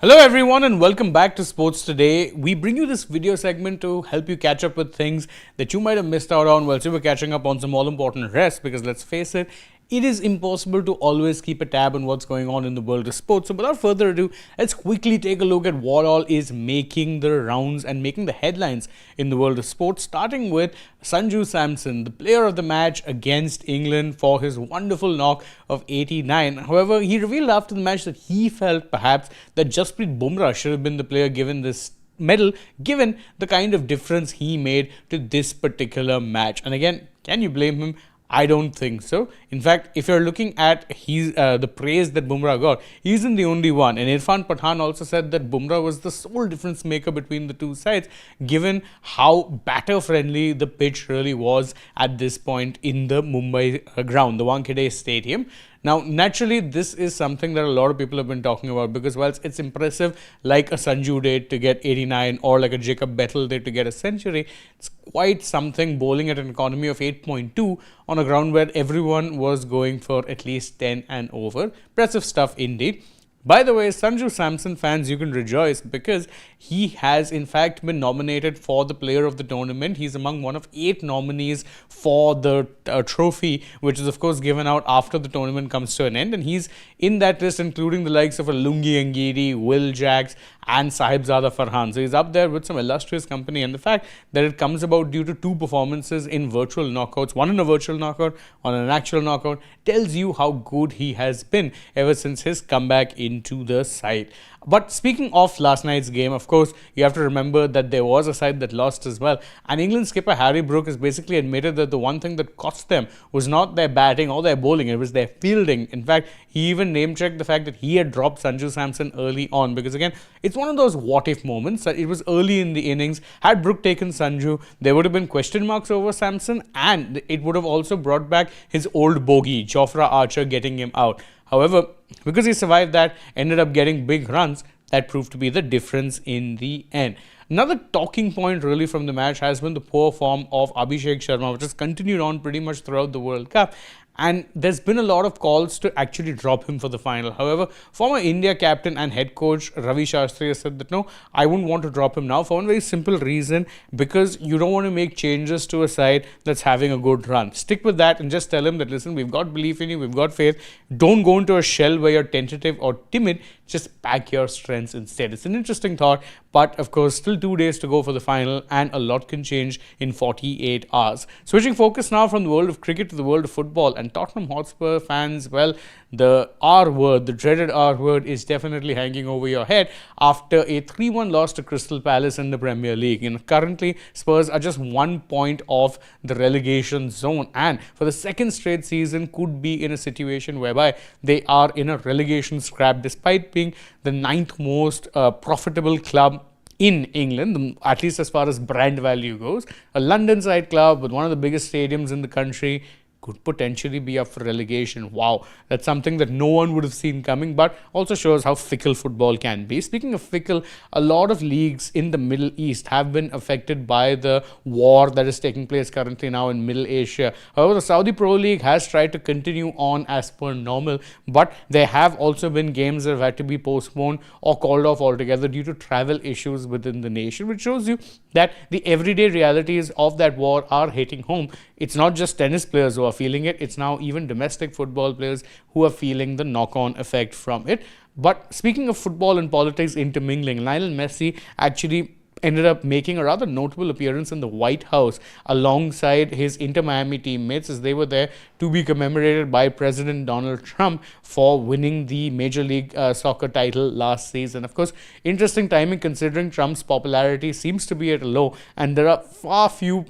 Hello everyone and welcome back to Sports Today. We bring you this video segment to help you catch up with things that you might have missed out on while you were catching up on some all important rest, because let's face it, it is impossible to always keep a tab on what's going on in the world of sports. So without further ado, let's quickly take a look at what all is making the rounds and making the headlines in the world of sports, starting with Sanju Samson, the player of the match against England for his wonderful knock of 89. However, he revealed after the match that he felt perhaps that Jasprit Bumrah should have been the player given this medal, given the kind of difference he made to this particular match. And again, can you blame him? I don't think so. In fact, if you're looking at the praise that Bumrah got, he isn't the only one. And Irfan Pathan also said that Bumrah was the sole difference maker between the two sides, given how batter-friendly the pitch really was at this point in the Mumbai ground, the Wankhede Stadium. Now, naturally, this is something that a lot of people have been talking about, because whilst it's impressive, like a Sanju did to get 89 or like a Jacob Bettel did to get a century, it's quite something bowling at an economy of 8.2 on a ground where everyone was going for at least 10 and over. Impressive stuff indeed. By the way, Sanju Samson fans, you can rejoice because he has in fact been nominated for the player of the tournament. He's among one of 8 nominees for the trophy, which is of course given out after the tournament comes to an end. And he's in that list, including the likes of a Lungi Angidi, Will Jacks and Sahibzada Farhan. So he's up there with some illustrious company. And the fact that it comes about due to 2 performances in virtual knockouts, one in a virtual knockout, one in an actual knockout, tells you how good he has been ever since his comeback into the side. But speaking of last night's game, of course, you have to remember that there was a side that lost as well. And England skipper Harry Brook has basically admitted that the one thing that cost them was not their batting or their bowling, it was their fielding. In fact, he even name-checked the fact that he had dropped Sanju Samson early on, because again, it's one of those what-if moments that it was early in the innings. Had Brook taken Sanju, there would have been question marks over Samson, and it would have also brought back his old bogey, Jofra Archer, getting him out. However, because he survived that, ended up getting big runs, that proved to be the difference in the end. Another talking point really from the match has been the poor form of Abhishek Sharma, which has continued on pretty much throughout the World Cup. And there's been a lot of calls to actually drop him for the final. However, former India captain and head coach Ravi Shastri has said that no, I wouldn't want to drop him now for one very simple reason, because you don't want to make changes to a side that's having a good run. Stick with that and just tell him that, listen, we've got belief in you, we've got faith. Don't go into a shell where you're tentative or timid. Just pack your strengths instead. It's an interesting thought, but of course, still 2 days to go for the final, and a lot can change in 48 hours. Switching focus now from the world of cricket to the world of football, and Tottenham Hotspur fans, well, the R word, the dreaded R word, is definitely hanging over your head after a 3-1 loss to Crystal Palace in the Premier League. And currently, Spurs are just 1 point off the relegation zone, and for the second straight season could be in a situation whereby they are in a relegation scrap, despite being the 9th most profitable club in England, at least as far as brand value goes. A London side club with one of the biggest stadiums in the country could potentially be up for relegation. Wow, that's something that no one would have seen coming, but also shows how fickle football can be. Speaking of fickle, a lot of leagues in the Middle East have been affected by the war that is taking place currently now in Middle Asia. However, the Saudi Pro League has tried to continue on as per normal, but there have also been games that have had to be postponed or called off altogether due to travel issues within the nation, which shows you that the everyday realities of that war are hitting home. It's not just tennis players who are feeling it, it's now even domestic football players who are feeling the knock-on effect from it. But speaking of football and politics intermingling, Lionel Messi actually ended up making a rather notable appearance in the White House alongside his Inter Miami teammates, as they were there to be commemorated by President Donald Trump for winning the Major League Soccer title last season. Of course, interesting timing considering Trump's popularity seems to be at a low, and there are far few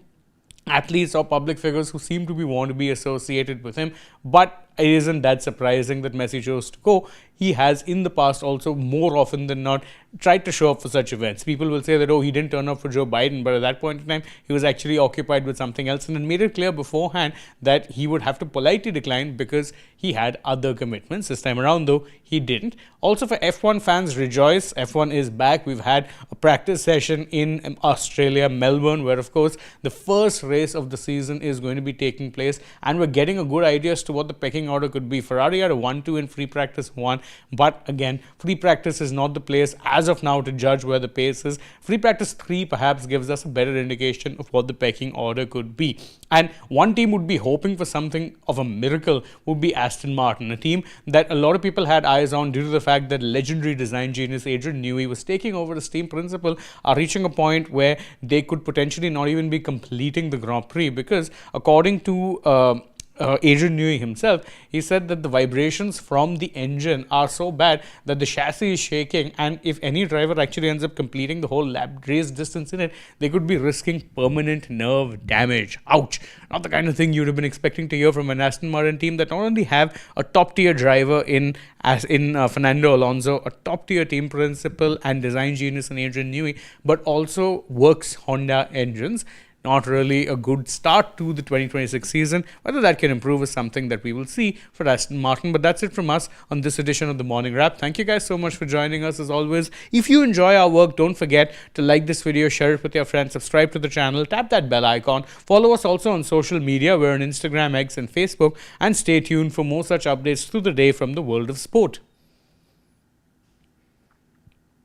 athletes or public figures who seem to want to be associated with him. But it isn't that surprising that Messi chose to go. He has in the past also, more often than not, tried to show up for such events. People will say that, oh, he didn't turn up for Joe Biden, but at that point in time, he was actually occupied with something else, and it made it clear beforehand that he would have to politely decline because he had other commitments. This time around, though, he didn't. Also, for F1 fans, rejoice. F1 is back. We've had a practice session in Australia, Melbourne, where of course the first race of the season is going to be taking place, and we're getting a good idea as to what the pecking order could be. Ferrari had a 1-2 in free practice 1, but again, free practice is not the place as of now to judge where the pace is. Free practice 3 perhaps gives us a better indication of what the pecking order could be. And one team would be hoping for something of a miracle would be Aston Martin, a team that a lot of people had eyes on due to the fact that legendary design genius Adrian Newey was taking over as team principal, are reaching a point where they could potentially not even be completing the Grand Prix, because according to Adrian Newey himself, he said that the vibrations from the engine are so bad that the chassis is shaking, and if any driver actually ends up completing the whole lap race distance in it, they could be risking permanent nerve damage. Ouch! Not the kind of thing you'd have been expecting to hear from an Aston Martin team that not only have a top tier driver in Fernando Alonso, a top tier team principal and design genius in Adrian Newey, but also works Honda engines. Not really a good start to the 2026 season. Whether that can improve is something that we will see for Aston Martin. But that's it from us on this edition of the Morning Wrap. Thank you guys so much for joining us as always. If you enjoy our work, don't forget to like this video, share it with your friends, subscribe to the channel, tap that bell icon. Follow us also on social media. We're on Instagram, X and Facebook. And stay tuned for more such updates through the day from the world of sport.